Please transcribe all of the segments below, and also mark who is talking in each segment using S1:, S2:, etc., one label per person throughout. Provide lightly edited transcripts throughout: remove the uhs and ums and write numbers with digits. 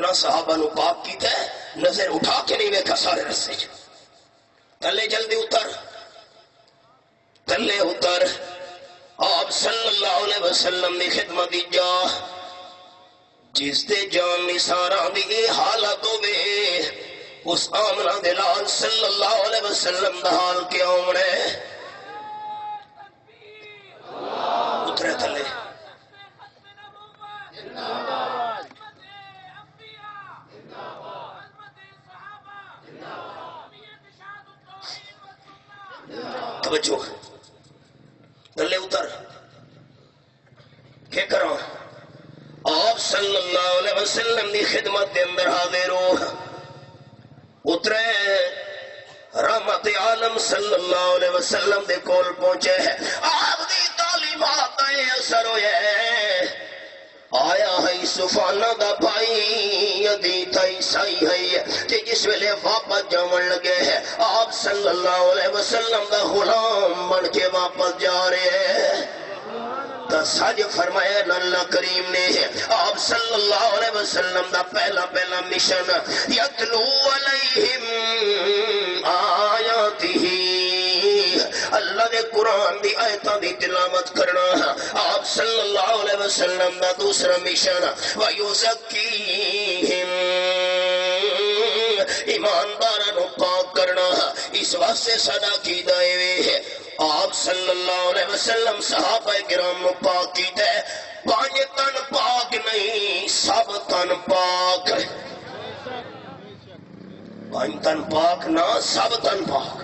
S1: اتنا صحابہ نو پاک کیتا ہے نظر اٹھا کے نہیں ویکھا سارے رستے چ تلے جلدی اتر تلے اتر آپ صلی اللہ علیہ وسلم نے خدمت دی جا جس دے جان نثاراں دی اے حالت ہوے اس آمنہ دے لال صلی اللہ علیہ وسلم دا حال کیا ہونے اترے تھلے توجہ تھلے اتر کیا کرو آپ صلی اللہ علیہ وسلم دی خدمت دے اندر حاضر ہو اترے رحمت عالم صلی اللہ علیہ وسلم دے کول پہنچے ہیں آپ دی تعلیمات آئے اثر ہوئے آیا ہے سفانہ دا بھائی ادیتا عیسائی ہے کہ جس ویلے واپس جاون لگے ہیں آپ صلی اللہ علیہ وسلم دا غلام بن کے واپس جا رہے ہیں سج فرمایا اللہ کریم نے آپ صلی اللہ علیہ وسلم دا پہلا مشن یتلو علیہم آیاتہ اللہ دے قرآن دی آیتاں دی تلاوت کرنا آپ صلی اللہ علیہ وسلم دا دوسرا مشن وَيُزَكِّيهِمْ ایماندارانو پاک کرنا اس واسطے صدا کی دائے ہے آپ صلی اللہ علیہ وسلم صحابہ کرام نو پاک کیتا ہے پانچ تن پاک نہیں سب تن پاک پانچ تن پاک نہ سب تن پاک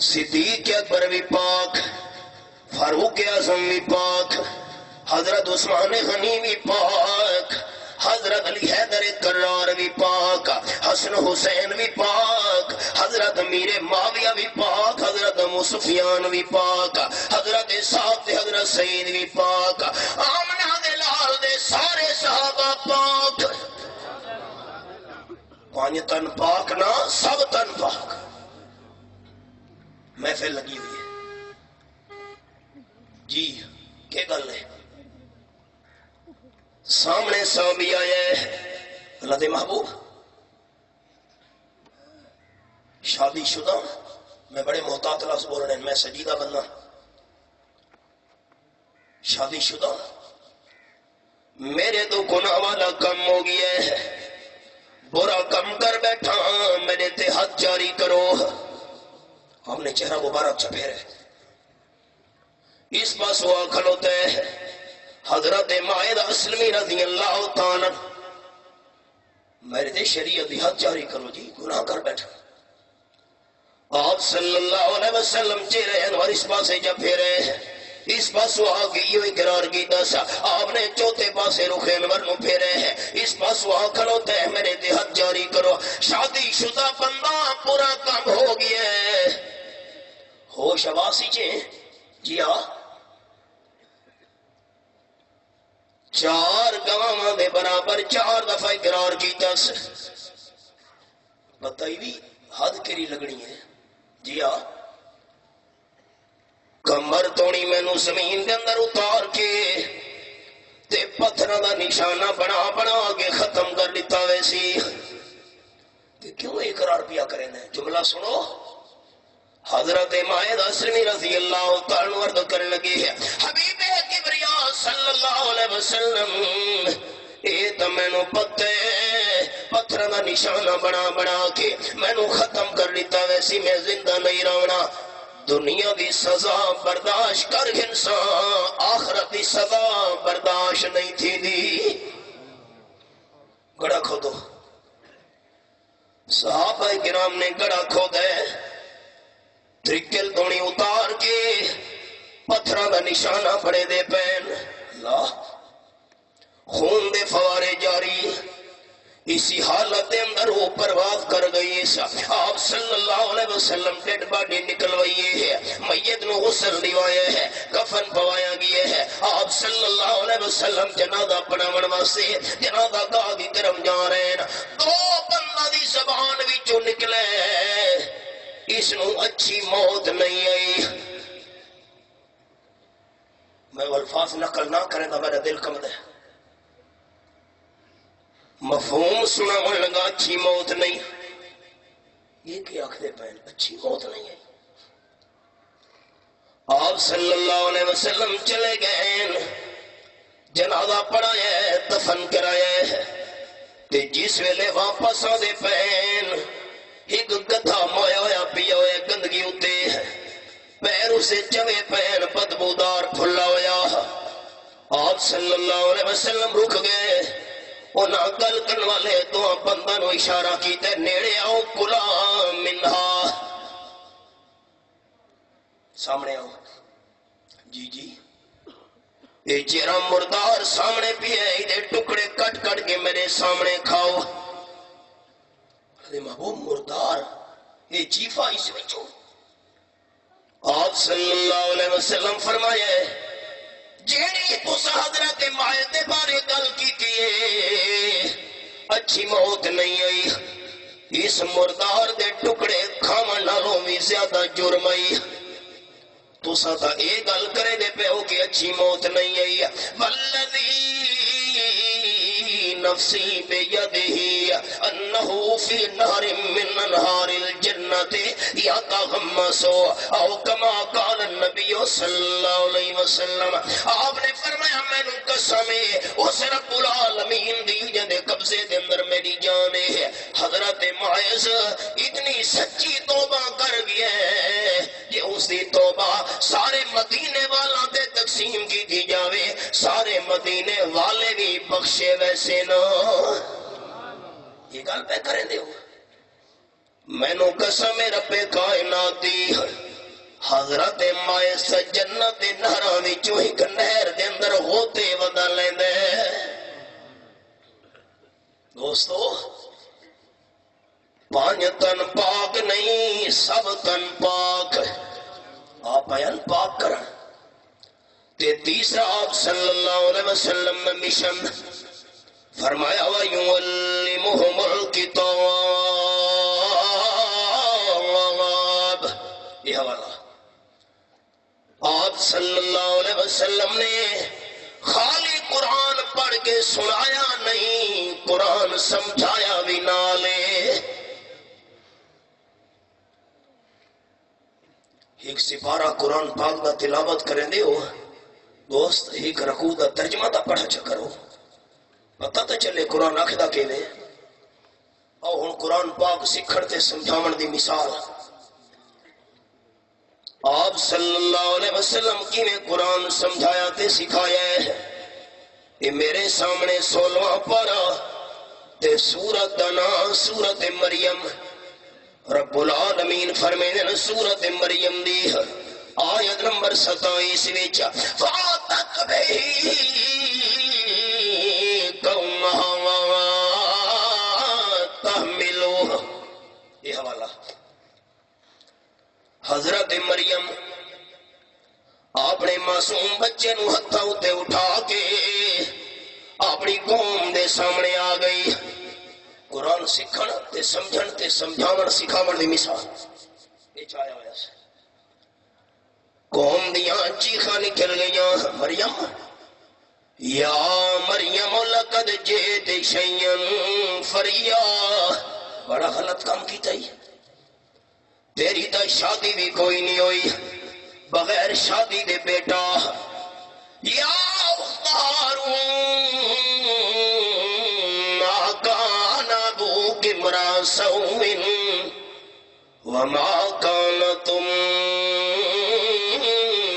S1: صدیق اکبر بھی پاک فاروق اعظم بھی پاک حضرت عثمان غنی بھی پاک حضرت علی حیدر کرار بھی پاک حسن حسین بھی پاک حضرت امیر معاویہ بھی پاک حضرت ابو سفیان بھی پاک حضرت سعد حضرت سعید بھی پاک آمنہ دے لال دے سارے صحابہ پاک پانچ تن پاک نہ سب تن پاک محفل لگی ہوئی ہے جی کیا گل ہے سامنے صحابی آئے اللہ دے محبوب شادی شدہ میں بڑے محتاط لفظ بول رہے ہیں میں سجیدہ بننا شادی شدہ میرے تو گناہ والا کم ہو گیا ہے برا کم کر بیٹھا میرے تے حد جاری کرو ہم نے چہرہ مبارک چھپے رہے اس پاس ہوا کھلوتے حضرت مائدہ اسلمی رضی اللہ تعالیٰ میرے دے شریعت دی حد جاری کرو جی گناہ کر بیٹھا آپ صلی اللہ علیہ وسلم چہرے انوار اس پاسے جب پھیرے اس پاسو آگے یہ اقرار کی دسا آپ نے چوتھے پاسے رخ انور نو پھیرے ہیں اس پاسو آ کھلوتے ہیں میرے دے حد جاری کرو شادی شدہ بندہ پورا کم ہو گیا ہے ہوش آواسی چیں جی ہاں چار گواہ دے برابر چار دفعہ اقرار کیتا بتائی بھی حد کری لگنی ہے جی ہاں کمر توڑی میں نو زمین دے اندر اتار کے تے پتھروں دا نشانہ بنا بنا کے ختم کر لیتا ویسی تے کیوں اقرار پیا کریں نے جملہ سنو حضرت مائدہ اسلمی رضی اللہ تعالیٰ عرض کرنے لگی ہے حبیب کبریا صلی اللہ علیہ وسلم اے تو میں نو پتھر دا نشانہ بنا بنا کے میں نو ختم کر لیتا ویسی میں زندہ نہیں رہنا دنیا دی سزا برداشت کر انسان آخرت دی سزا برداشت نہیں تھی دی گڑا کھودو صحابہ کرام نے گڑا کھودے ترکل دونی اتار کے پتھرہ دا نشانہ پڑے دے پین اللہ خون دے فوارے جاری اسی حالت دے اندر وہ پرواز کر گئی آپ صلی اللہ علیہ وسلم ڈیڈ باڈی نکلوائیے ہے میت نو غسل دیوائے ہے کفن پوایا گئے ہے آپ صلی اللہ علیہ وسلم جنازہ پڑھاون واسطے جنازہ گاہ دی طرف جا رہے ہیں دو بندہ دی زبان وچوں نکلے اس نو اچھی موت نہیں آئی میں وہ الفاظ نقل نہ کریں تو میرا دل کم دے مفہوم سناون لگا اچھی موت نہیں. یہ کیا آخدے پین اچھی موت نہیں ہے. آپ صلی اللہ علیہ وسلم چلے گئے، جنازہ پڑھایا، دفن کرایا، تے جس ویلے واپس آدھے پین ایک گدھا مویا ہویا پیا ہویا گندگی اتے، پیر اسے چوے پین بدبودار پھلا ہویا. آپ صلی اللہ علیہ وسلم رک گئے. انہاں گل کرن والے دو بندہ نو اشارہ کیتے نیڑے آؤ کلا منہا، سامنے آؤ. جی جی اے چہرہ مردار سامنے بھی ہے، ادھے ٹکڑے کٹ کٹ کے میرے سامنے کھاؤ. محبوب مردار اے چیفا اس وچوں. آپ صلی اللہ علیہ وسلم فرمایا جیڑی تسا حضرت مائے دے بارے گل کیتی اچھی موت نہیں آئی، اس مردار دے ٹکڑے کھاون نالوں بھی زیادہ جرم آئی. تسا تا اے گل کرے دے پہ ہو کہ اچھی موت نہیں آئی. والذی نفسی بیدہی انہو فی نہر من انہار الجنت یتغمسو او کما قال النبی صلی اللہ علیہ وسلم. آپ نے فرمایا میں نے قسم اس رب العالمین دی جدے قبضے دے اندر میری جان ہے. حضرت معاذ اتنی سچی توبہ کر گیا ہے کہ اس دی توبہ سارے مدینے والا دے تقسیم کی دی جاوے، سارے مدینے والے بھی بخشے ویسے نہ. یہ گل پہ کریں دے ہو. میں نو قسم رب کائنات دی حضرت مائس جنت نہراں وچوں ایک نہر دے اندر ہوتے ودا لیندے. دوستو پانچ تن پاک نہیں، سب تن پاک. آپ بیان پاک کرن تے تیسرا آپ صلی اللہ علیہ وسلم نے مشن فرمایا وَيُعَلِّمُهُمُ الْكِتَابَ. یہ حوالہ آپ صلی اللہ علیہ وسلم نے خالی قرآن پڑھ کے سنایا نہیں، قرآن سمجھایا بھی نالے. ایک سپارہ قرآن پاک دا تلاوت کریں دے ہو دوست، ایک رکوع دا ترجمہ دا پڑھا چکرو پتہ تو چلے قرآن آخدہ کے لئے. او ہن قرآن پاک سکھڑ تے سمجھاون دی مثال. آپ صلی اللہ علیہ وسلم کی نے قرآن سمجھایا تے سکھایا ہے. یہ میرے سامنے 16واں پارہ تے سورت دنا سورت مریم. رب العالمین فرمینے سورت مریم دی آیت نمبر 27 وچ فاتت بہی قومہا تحملوہ. یہ حوالہ حضرت مریم اپنے معصوم بچے نو ہتھا اتے اٹھا کے اپنی قوم دے سامنے آ گئی. قرآن سکھن تے سمجھن تے سمجھاون سکھاون دی مثال یہ چاہیا ہویا سے. قوم دیاں چیخاں نکل گئیاں مریم یا مریم لقد جئت شیئا فریا. بڑا غلط کام کیتا ہی، تیری تا شادی بھی کوئی نہیں ہوئی، بغیر شادی دے بیٹا. یا اخت ہارون ما کان ابوک امرا سوء وما کانت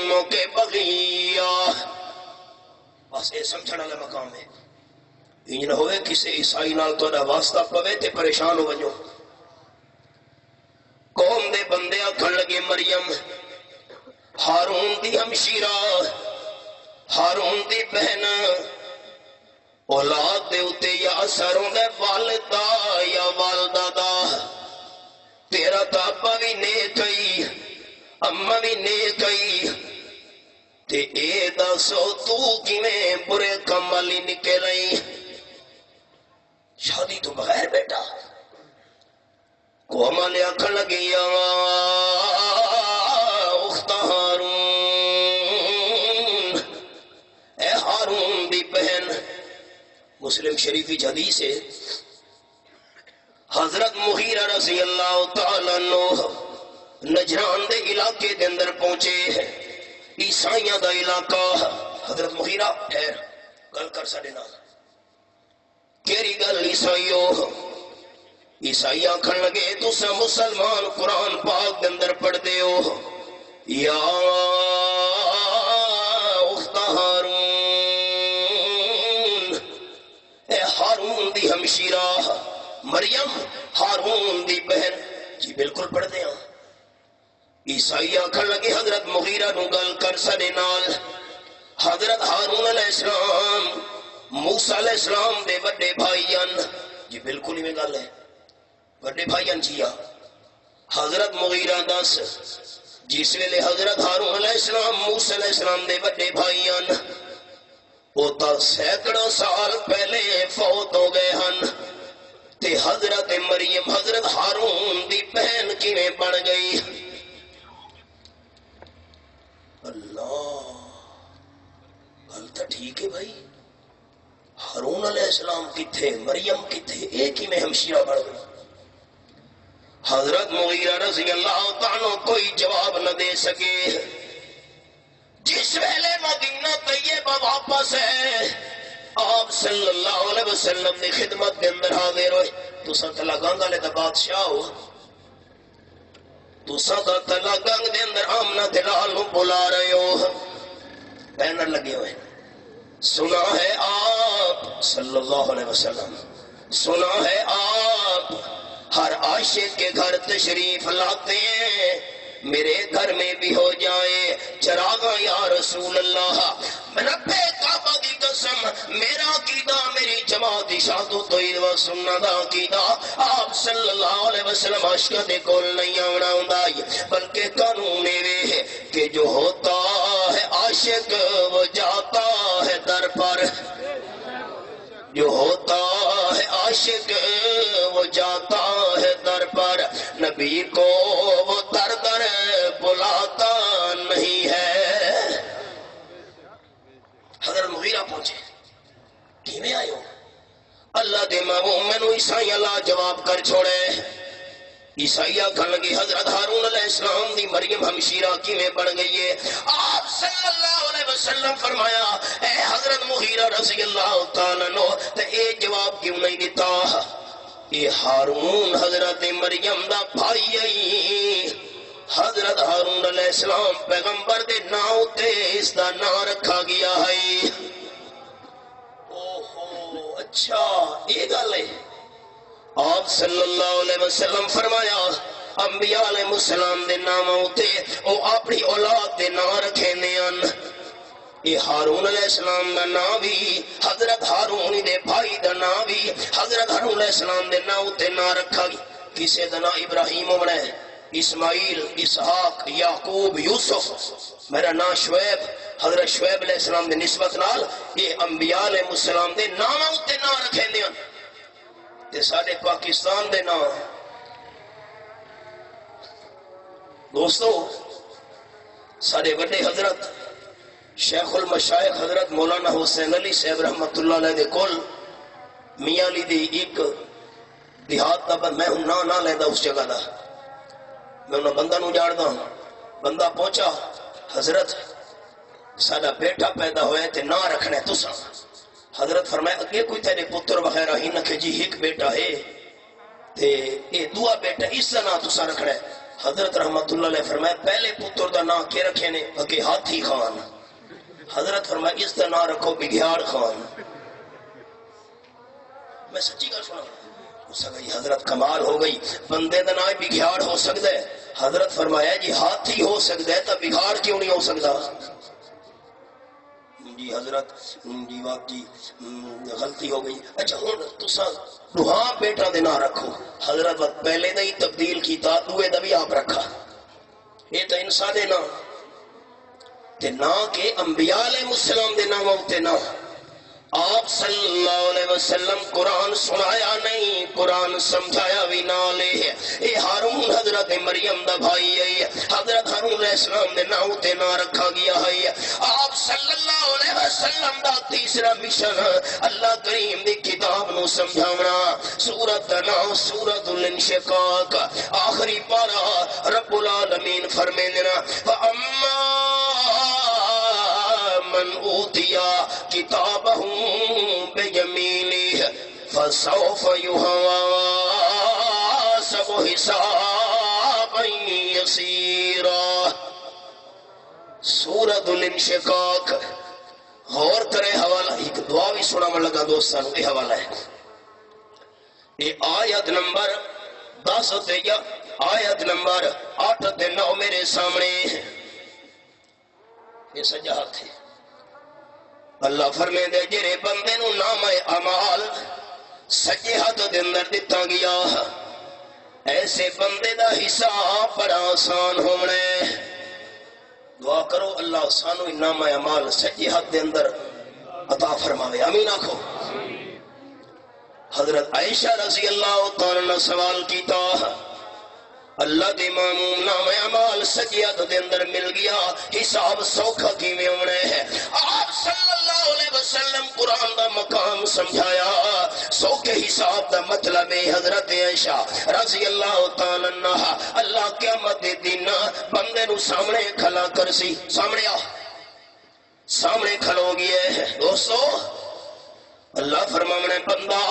S1: امک بغیا. بس یہ سمجھنا والا مقام ہے. انج نہ ہوئے کسی عیسائی نال تہاڈا واسطہ پوے تے پریشان ہو ونجو. قوم دے بندے آکھن لگے مریم ہارون دی ہمشیرہ، ہارون دی بہن، اولاد دے اتے یا اثر ہوندے والدہ یا والدہ دا. تیرا تا ابا بھی نیک ہی اما بھی نیک ہی، تے اے دسو تو کیویں برے کم والی نکلی شادی تو بغیر بیٹا. قوم والے آکھن لگے یا اخت ہارون، اے ہارون دی بہن مسلم شریف حدیث ہے، حضرت مغیرہ رضی اللہ تعالیٰ عنہ نجران دے علاقے دے اندر پہنچے ہیں، عیسائیاں دا علاقہ۔ حضرت مغیرہ ٹھہر گل کر ساڈے نال، کیڑی گل؟ عیسائیو، عیسائی آکھن لگے تساں مسلمان قرآن پاک دے اندر پڑھ دے ہو، یا اخت ہارون، اے ہارون دی ہمشیرہ مریم، ہارون دی بہن۔ جی بالکل پڑھ دے ہاں۔ عیسائی آکھن لگے حضرت مغیرہ نو گل کر ساڈے نال، حضرت ہارون علیہ السلام موسیٰ علیہ السلام دے وڈے بھائیان۔ جی بالکل ہی میں گل ہے، وڈے بھائیان جی ہاں۔ حضرت مغیرہ دس جس ویلے حضرت ہارون علیہ السلام موسیٰ علیہ السلام دے وڈے بھائیان، وہ تا سینکڑوں سال پہلے فوت ہو گئے ہن، تے حضرت مریم حضرت ہارون دی بہن کیویں بن گئی؟ اللہ، گل تو ٹھیک ہے بھائی، ہارون علیہ السلام کتھے، مریم کتھے، ایک ہی میں ہمشیرہ بڑھ گئی۔ حضرت مغیرہ رضی اللہ تعالیٰ کوئی جواب نہ دے سکے۔ جس ویلے مدینہ طیبہ واپس ہے، آپ صلی اللہ علیہ وسلم نے خدمت کے اندر حاضر ہوئے۔ تساں تلا گنگ والے دا بادشاہ ہو، تساں تلا گنگ دے اندر آمنہ دلال نو بلا رہے ہو، بینر لگے ہوئے، سنا ہے آپ صلی اللہ علیہ وسلم، سنا ہے آپ ہر عاشق کے گھر تشریف لاتے ہیں، میرے گھر میں بھی ہو جائے چراغاں یا رسول اللہ۔ رب کعبہ کی قسم، میرا عقیدہ میری جماعت شہادت توحید و سنت دا عقیدہ، آپ صلی اللہ علیہ وسلم عاشقاں دے کول نہیں آونا ہوندا، بلکہ قانون یہ ہے کہ جو ہوتا ہے عاشق وہ جاتا ہے در پر، جو ہوتا ہے عاشق وہ جاتا ہے در پر، نبی کو وہ در در بلاتا نہیں ہے۔ حضرت مغیرہ پہنچے، کیویں آئے ہو؟ اللہ دے محبوب مینوں عیسائی اللہ جواب کر چھوڑے۔ عیسائی آکھن لگے حضرت ہارون علیہ السلام دی مریم ہمشیرہ کیویں بن گئی ہے؟ آپ صلی اللہ علیہ وسلم فرمایا، اے حضرت مغیرہ رضی اللہ تعالیٰ عنہ تے اے جواب کیوں نہیں دیتا؟ اے ہارون حضرت مریم دا بھائی آئی، حضرت ہارون علیہ السلام پیغمبر دے نام تے اس دا نام رکھا گیا ہے۔ اوہو اچھا یہ گل ہے۔ آپ صلی اللہ علیہ وسلم فرمایا انبیاء علیہ السلام دے نام ہوتے او اپنی اولاد دے نام رکھے نیان۔ یہ ہارون علیہ السلام دا نام بھی، حضرت ہارون دے بھائی دا نام بھی حضرت ہارون علیہ السلام دے نام ہوتے نام رکھا گیا۔ کسے دا نام ابراہیم ہونا ہے، اسماعیل، اسحاق، یعقوب، یوسف، میرا نام شعیب، حضرت شعیب علیہ السلام دے نسبت نال یہ انبیاء علیہ السلام دے نام ہوتے نام رکھے نیان۔ تے ساڑھے پاکستان دے نام دوستو، ساڑھے بڑے حضرت شیخ المشائخ حضرت مولانا حسین علی صاحب رحمت اللہ علیہ دے کول میاں علی دی ایک دیہات دا میں ہوں نہ لیندہ اس جگہ دا، میں انہوں بندہ نو جاڑ دا ہوں۔ بندہ پہنچا، حضرت ساڑھا بیٹا پیدا ہوئے تے نہ رکھنے تسا۔ حضرت فرمایا اگے کوئی تیرے پتر وغیرہ ہی نہ کہ جی ایک بیٹا ہے تے اے دعا بیٹا اس دا نام تسا رکھنا ہے۔ حضرت رحمت اللہ علیہ فرمایا پہلے پتر دا نام کے رکھے نے؟ اگے ہاتھی خان۔ حضرت فرمایا اس دا نام رکھو بگھیاڑ خان۔ میں سچی گل سنا، اس گئی حضرت کمال ہو گئی، بندے دا نام بگھیاڑ ہو سکتا ہے؟ حضرت فرمایا جی ہاتھی ہو سکتا ہے تو بگھاڑ کیوں نہیں ہو سکتا؟ جی حضرت جی واقعی غلطی ہو گئی۔ اچھا ہوں تسا دوہاں بیٹا دے نہ رکھو، حضرت پہلے دا ہی تبدیل کیتا، دوے دا بھی آپ رکھا۔ یہ تو انسان دے نام تے نہ کہ انبیاء علیہ السلام دے نام ہوتے نہ۔ آپ صلی اللہ علیہ وسلم قرآن سنایا نہیں، قرآن سمجھایا بھی نہ لے. اے ہارون حضرت مریم دا بھائی ہے، حضرت ہارون علیہ السلام دے نام تے نہ رکھا گیا ہے. آپ صلی اللہ علیہ وسلم دا تیسرا مشن اللہ کریم دی کتاب نو سمجھاونا. سورت دا نام سورت الانشقاق، آخری پارہ رب العالمین فرمیندنا فَأَمَّا من اوتیا کتابہ بیمینہ فسوف یحاسب حسابا یسیرا. سورۃ الانشقاق. غور کرے حوالہ ایک دعا بھی سنا میں لگا دوستانو. یہ حوالہ ہے، یہ آیت نمبر 10 تے یا آیت نمبر 8 تے 9 میرے سامنے. یہ سجاحت ہے. اللہ فرمے دے جرے بندے نو نام اعمال سجے ہاتھ دے اندر دتا گیا، ایسے بندے دا حساب بڑا آسان ہونے. دعا کرو اللہ سانو نام اعمال سجے ہاتھ دے اندر عطا فرماوے. آمین آکھو. حضرت عائشہ رضی اللہ تعالیٰ نے سوال کیتا، اللہ دے معموم نام اعمال سجیات دے اندر مل گیا، حساب سوکھا کی میں ہونے ہے. آپ صلی اللہ علیہ وسلم قرآن دا مقام سمجھایا. سوکھے حساب دا مطلب ہے حضرت عائشہ رضی اللہ تعالیٰ عنہ اللہ قیامت دے دن بندے نو سامنے کھلا کرسی. سامنے آ، سامنے کھلو گئے دوستو. اللہ فرمانے بندہ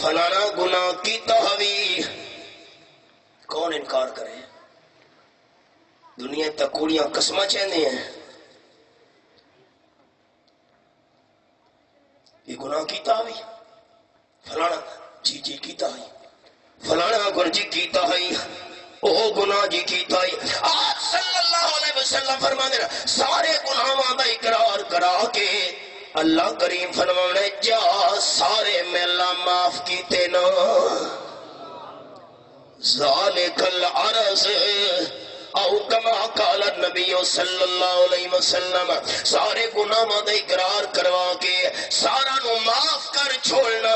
S1: فلانا گناہ کیتا ہوئی، کون انکار کرے؟ دنیا تک کوڑیاں قسمہ چہنے ہیں، یہ گناہ کیتا ہوئی فلانا جی جی کیتا ہوئی، فلانا گن جی کیتا ہوئی، او گناہ جی کیتا ہوئی. آپ صلی اللہ علیہ وسلم فرمانے سارے گناہاں دا اقرار کرا کے اللہ کریم فرمانے جا سارے میں اللہ معاف کیتے نا. ذالک العرض او کما قال النبی صلی اللہ علیہ وسلم. سارے گناہاں دا اقرار کروا کے سارا نو معاف کر چھوڑنا،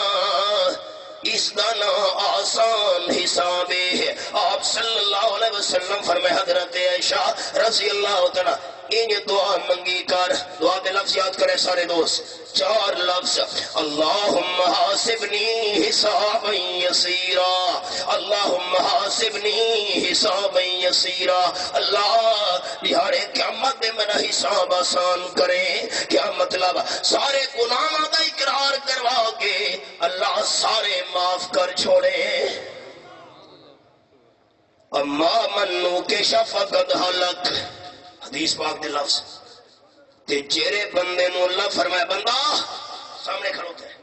S1: اس دا نا آسان حساب ہے. آپ صلی اللہ علیہ وسلم فرمائے حضرت عائشہ رضی اللہ تعالی ان دعا منگی کر. دعا کے لفظ یاد کرے سارے دوست، 4 لفظ. اللہم حاسبنی حسابا یسیرا، اللہم حاسبنی حسابا یسیرا. اللہ یارے قیامت میں میرا حساب آسان کرے. کیا مطلب؟ سارے گناہاں دا اقرار کروا کے اللہ سارے معاف کر چھوڑے. اما منو کے شفقت حلق، حدیث پاک دے لفظ تے جیرے بندے نو اللہ فرمائے بندہ سامنے کھڑوتے ہیں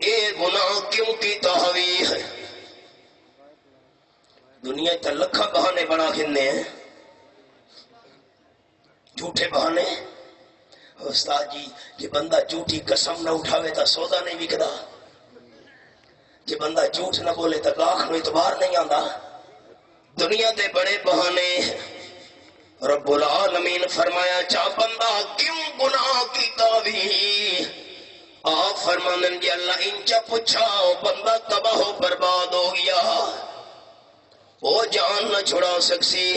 S1: اے گناہ کیوں کیتا ہوئی ہے. دنیا تا لکھا بہانے بنا کھنے ہیں، جھوٹے بہانے. استاد جی کہ بندہ جھوٹی قسم نہ اٹھاوے تا سودا نہیں بکدا، کہ بندہ جھوٹ نہ بولے تا گاہک نو اعتبار نہیں آندا. دنیا دے بڑے بہانے. رب العالمین فرمایا چا بندہ کیوں گناہ کیتا بھی؟ آپ فرمانن جی اللہ انچا پچھاؤ بندہ تباہ و برباد ہو گیا، وہ جان نہ چھڑا سکسی.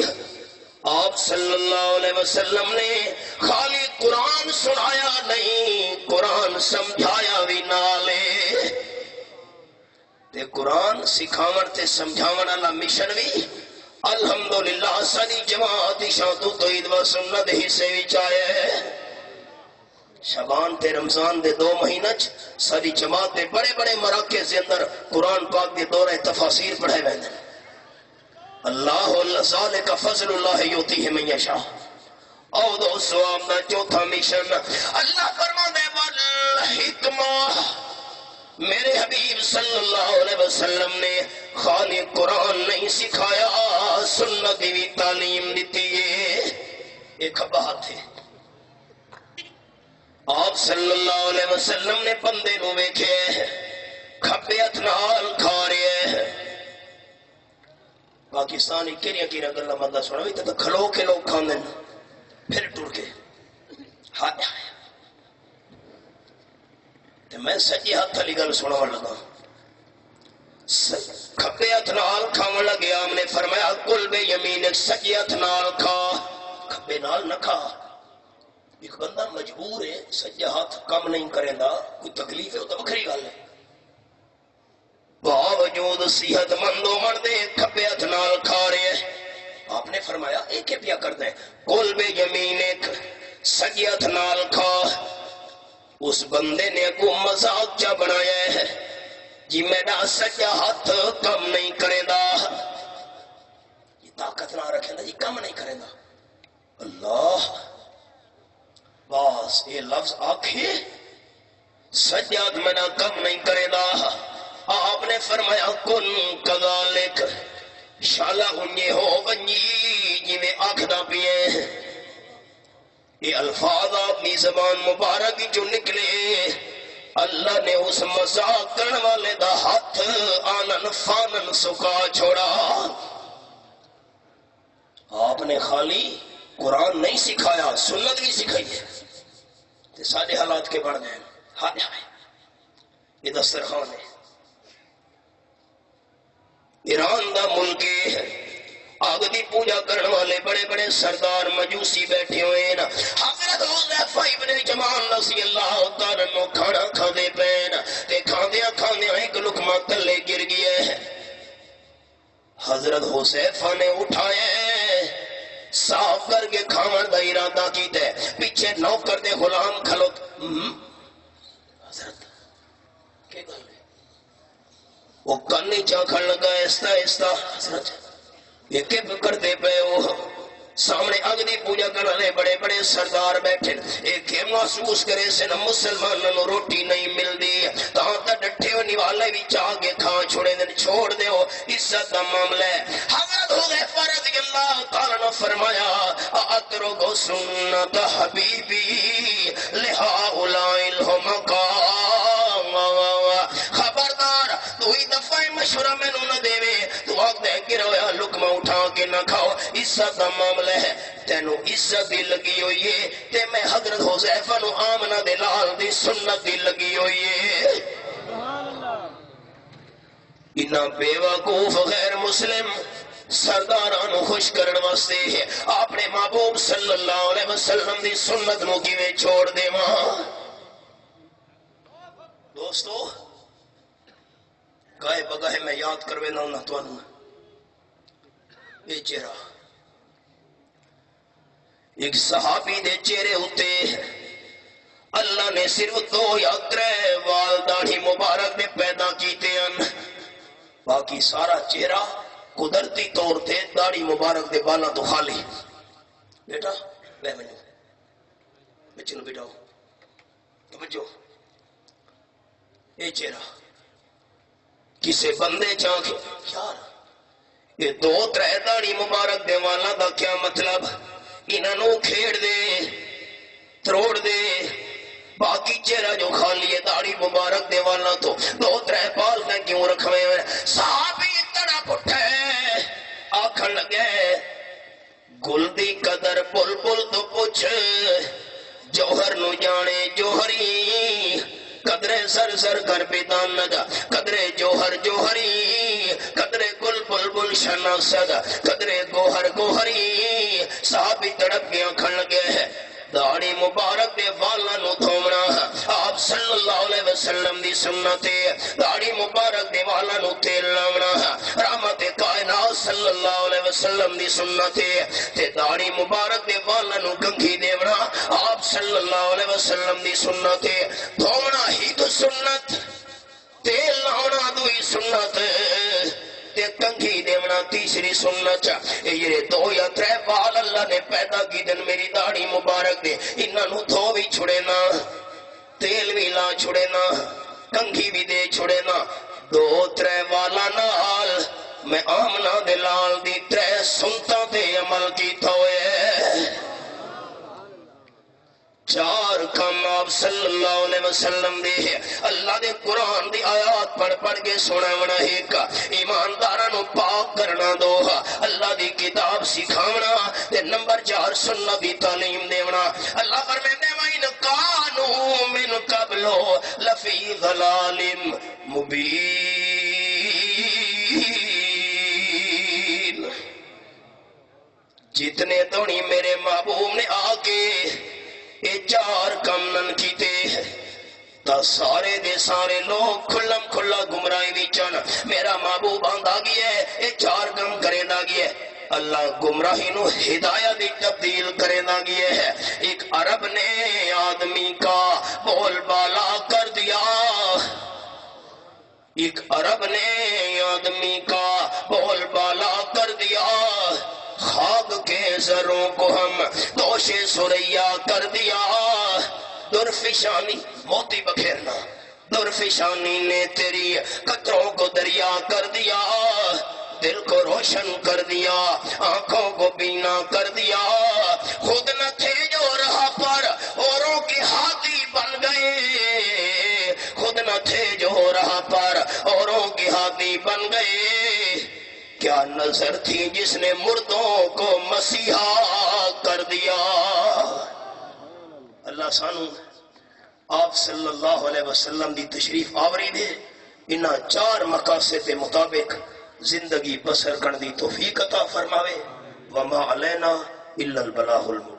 S1: آپ صلی اللہ علیہ وسلم نے خالی قرآن سنایا نہیں، قرآن سمجھایا بھی نالے. تے قرآن سکھاون تے سمجھاون والا مشن بھی الحمدللہ ساری جماعت شاطو توحید و سنت حصے وچ آئے. شعبان تے رمضان دے 2 مہینہ ساری جماعت دے بڑے بڑے مراکز دے اندر قرآن پاک دے دورہ تفاسیر پڑھے ویندے. اللہ ذالک فضل اللہ یؤتیہ من یشاء. او دوستو اپنا چوتھا مشن اللہ فرماندے والحکمہ. میرے حبیب صلی اللہ علیہ وسلم نے خالی قرآن نہیں سکھایا، سنت بھی تعلیم دیتی ہے. ایک بات ہے آپ صلی اللہ علیہ وسلم نے بندے نو ویکھے کھبے ہتھ نال کھا رہے ہیں. پاکستانی کیڑیاں کیڑیاں گلاں بندہ سنا بھی تے کھلو کے لوگ کھاندے پھر ٹر کے. ہائے تے میں سجے ہاتھ والی گل سناون لگا. کھبے ہاتھ نال کھاون لگے آپ نے فرمایا کل بے یمین سجے ہاتھ نال کھا کھبے نال نہ کھا. ایک بندہ مجبور ہے سجا ہاتھ کم نہیں کرے گا کوئی تکلیف ہے وہ تو وکری گل ہے. باوجود صحت مند ہون دے کھبے ہاتھ نال کھا رہے ہیں. آپ نے فرمایا اے کیا پیا کرتا ہے کل بے یمین ایک سجے ہاتھ نال کھا. اس بندے نے کو مذاق چا بنایا ہے جی میرا سجا ہاتھ کم نہیں کرے گا. یہ طاقت نہ رکھے گا جی کم نہیں کرے گا. اللہ بس یہ لفظ آکھے سجاد منا کم نہیں کرے گا. آپ نے فرمایا کن کذالک شالا انجے ہو ونجی جی میں آکھنا پیے. یہ الفاظ اپنی زبان مبارک جو نکلے اللہ نے اس مذاق کرنے والے دا ہاتھ آنن فانن سکا چھوڑا. آپ نے خالی قرآن نہیں سکھایا سنت بھی سکھائی ہے. سارے حالات کے بڑھ گئے. ہائے ہائے یہ دسترخوان ہے ایران دا ملک ہے. آگ دی پوجا کرنے والے بڑے بڑے سردار مجوسی بیٹھے ہوئے ہیں. حضرت حذیفہ ابن جمان رضی اللہ تعالیٰ عنہ کھانا کھا دے پین تے کھاندیاں کھاندیاں ایک لقمہ تلے گر گیا ہے. حضرت حذیفہ نے اٹھائے صاف کر کے کھاون دا ارادہ کیتا ہے. پیچھے نوکر دے غلام کھلوت حضرت کیا گل ہے وہ کانی چاکھن لگا ایستا ایستا. حضرت یہ کہ کرتے پے ہو سامنے اگنی پوجا کرنے بڑے بڑے سردار بیٹھے ایک محسوس کرے سے نہ مسلمانوں روٹی نہیں ملتی تاں ڈٹھے ہو نوالے بھی چاہ کے کھا چھوڑے دن چھوڑ دے ہو عزت کا معاملہ ہے. حضرت حذیفہ رضی اللہ تعالیٰ نے فرمایا اترک سنت حبیبی لہؤلاء الحمقاء. خبردار تو ہی دفعہ مشورہ میں نہ دے تو آگ دے کے رویا لقمہ اٹھا کے نہ کھاؤ عزت کا معاملہ ہے. تینو عزت دی لگی ہوئی ہے تے میں حضرت حذیفہ نو آمنہ دے لال دی سنت دی لگی ہوئی ہے. انہا بے وقوف غیر مسلم سردارانو خوش کرن واسطے ہے آپ نے محبوب صلی اللہ علیہ وسلم دی سنت نو کی میں چھوڑ دے ماں. دوستو گائے بگاہ میں یاد کروے نہ ہونا تو انہوں یہ چہرہ ایک صحابی دے چہرے ہوتے اللہ نے صرف 2 یا 3 وال داڑھی مبارک نے پیدا کیتے ہیں. باقی سارا چہرہ قدرتی طور تے داڑھی مبارک دے بالا تو خالی. بیٹا بے منو بچنو بیٹاؤ توجہ یہ چہرہ کسے بندے چاہے یار یہ 2-3 داڑھی مبارک دے والا دا کیا مطلب انہوں کھیڑ دے تروڑ دے باقی چہرہ جو خالی ہے داڑھی مبارک دے والا تو 2-3 پال میں کیوں رکھوے ہوئے. صحابی اتنا پٹھے آکھن لگے گل دی قدر بل بل تو پوچھ جوہر نو جانے جوہری قدرے سر سر کر بیدان ندا قدرے جوہر جوہری قدرے گل بل بل شناسد قدرے گوہر گوہری. صحابی تڑپ گیا کھن لگے ہے داڑھی مبارک دے والا نو دھومنا آپ صلی اللہ علیہ وسلم دی سنت داڑھی مبارک دے والا نو تیل لاؤنا رحمت کائنات صلی اللہ علیہ وسلم دی سنت تے داڑھی مبارک دے والا نو کنگھی دیونا آپ صلی اللہ علیہ وسلم دی سنت دھومنا ہی تو سنت تیل لاؤنا دوئی سنت تے کنگھی دیونا تیسری سنت. یہ 2 یا 3 بال اللہ نے پیدا کی دن میری داڑھی مبارک دے انہوں دھو بھی چھڑے نا تیل بھی لا چھڑے نا کنگھی بھی دے چھڑے نا 2-3 والا نال میں آمنہ دے لال دی 3 سنتاں دے عمل کی تھوئے. 4 کام آپ صلی اللہ علیہ وسلم دے اللہ دے قرآن دی آیات پڑھ پڑھ کے سنا ونا ایک ایماندارانو پاک کرنا دو اللہ دی کتاب سکھاونا تے نمبر 4 سنت دی تعلیم دیونا. اللہ فرمائے وَإِنْ كَانُوا مِنْ قَبْلُ لفی ضلال مبین. جتنے دونی میرے محبوب نے آکے یہ چار کم نن کیتے تا سارے دے سارے لوگ کھلم کھلا گمراہی وچن. میرا محبوب آندا گیا ہے یہ چار کم کریندا گیا ہے. اللہ گمراہی نو ہدایت تبدیل کریندا گیا ہے. ایک عرب نے آدمی کا بول بالا کر دیا. ایک عرب نے آدمی کا بول بالا کر دیا. خاک کے زروں کو ہم دوش سریا کر دیا. درفشانی موتی بکھیرنا، درفشانی نے تیری قطروں کو دریا کر دیا. دل کو روشن کر دیا، آنکھوں کو بینا کر دیا. خود نہ تھے جو راہ پر اوروں کے ہاتھی بن گئے. خود نہ تھے جو راہ پر اوروں کے ہاتھی بن گئے. کیا نظر تھی جس نے مردوں کو مسیحا کر دیا. اللہ سانو آپ صلی اللہ علیہ وسلم دی تشریف آوری دے انہاں چار مقاصد کے مطابق زندگی بسر کرن دی توفیق عطا فرماوے. وما علینا الا البلاغ المبین.